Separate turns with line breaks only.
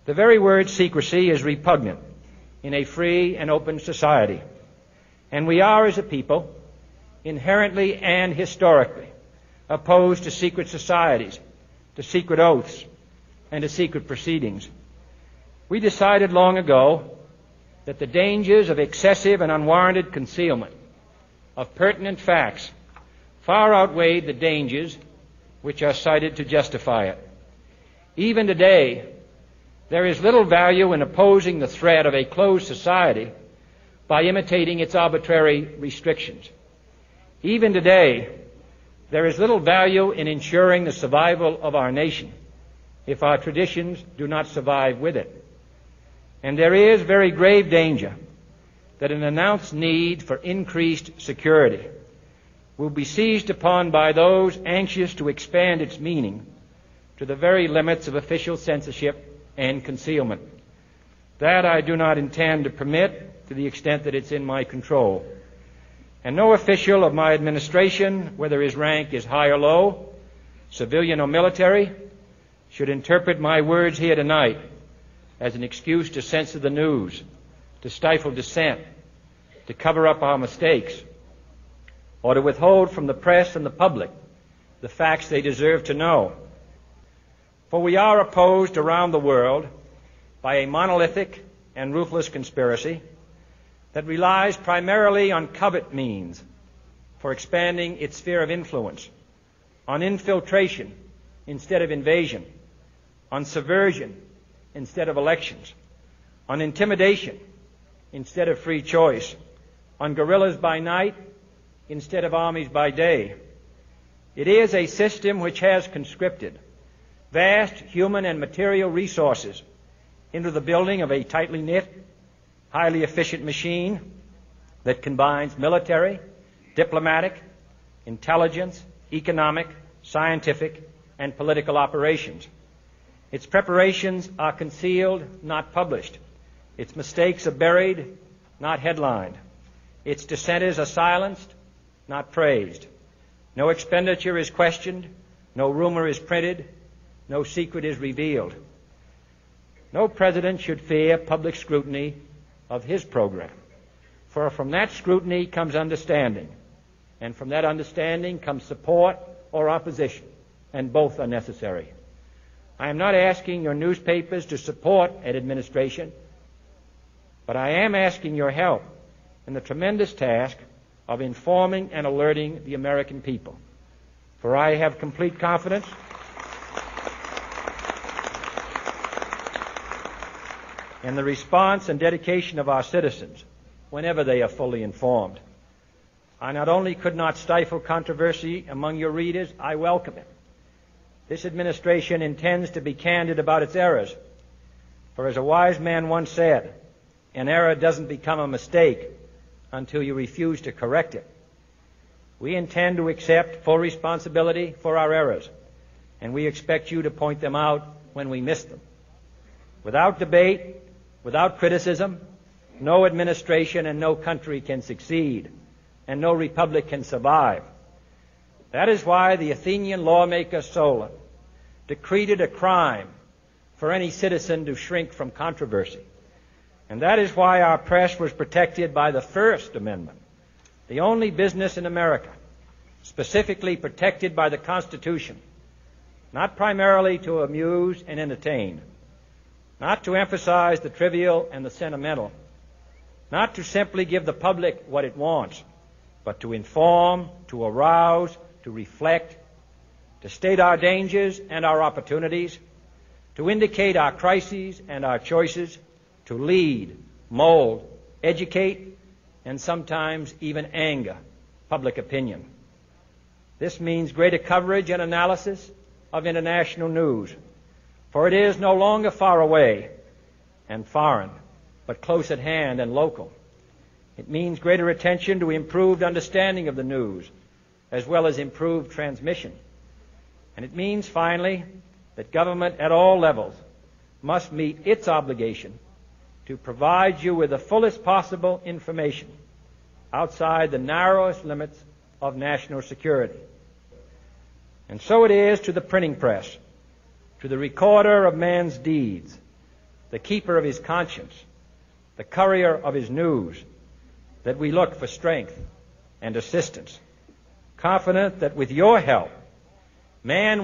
The very word secrecy is repugnant in a free and open society, and we are, as a people, inherently and historically opposed to secret societies, to secret oaths, and to secret proceedings. We decided long ago that the dangers of excessive and unwarranted concealment of pertinent facts far outweighed the dangers which are cited to justify it. Even today, there is little value in opposing the threat of a closed society by imitating its arbitrary restrictions. Even today, there is little value in ensuring the survival of our nation if our traditions do not survive with it. And there is very grave danger that an announced need for increased security will be seized upon by those anxious to expand its meaning to the very limits of official censorship and concealment. That I do not intend to permit to the extent that it's in my control. And no official of my administration, whether his rank is high or low, civilian or military, should interpret my words here tonight as an excuse to censor the news, to stifle dissent, to cover up our mistakes, or to withhold from the press and the public the facts they deserve to know. For we are opposed around the world by a monolithic and ruthless conspiracy that relies primarily on covert means for expanding its sphere of influence, on infiltration instead of invasion, on subversion instead of elections, on intimidation instead of free choice, on guerrillas by night instead of armies by day. It is a system which has conscripted vast human and material resources into the building of a tightly knit, highly efficient machine that combines military, diplomatic, intelligence, economic, scientific, and political operations. Its preparations are concealed, not published. Its mistakes are buried, not headlined. Its dissenters are silenced, not praised. No expenditure is questioned, no rumor is printed, no secret is revealed. No president should fear public scrutiny of his program, for from that scrutiny comes understanding, and from that understanding comes support or opposition, and both are necessary. I am not asking your newspapers to support an administration, but I am asking your help in the tremendous task of informing and alerting the American people. For I have complete confidence in the response and dedication of our citizens whenever they are fully informed. I not only could not stifle controversy among your readers, I welcome it. This administration intends to be candid about its errors. For as a wise man once said, an error doesn't become a mistake until you refuse to correct it. We intend to accept full responsibility for our errors, and we expect you to point them out when we miss them. Without debate, without criticism, no administration and no country can succeed, and no republic can survive. That is why the Athenian lawmaker Solon decreed it a crime for any citizen to shrink from controversy. And that is why our press was protected by the First Amendment, the only business in America specifically protected by the Constitution, not primarily to amuse and entertain, not to emphasize the trivial and the sentimental, not to simply give the public what it wants, but to inform, to arouse, to reflect, to state our dangers and our opportunities, to indicate our crises and our choices, to lead, mold, educate, and sometimes even anger public opinion. This means greater coverage and analysis of international news, for it is no longer far away and foreign, but close at hand and local. It means greater attention to improved understanding of the news, as well as improved transmission. And it means, finally, that government at all levels must meet its obligation to provide you with the fullest possible information outside the narrowest limits of national security. And so it is to the printing press, to the recorder of man's deeds, the keeper of his conscience, the courier of his news, that we look for strength and assistance, confident that with your help, man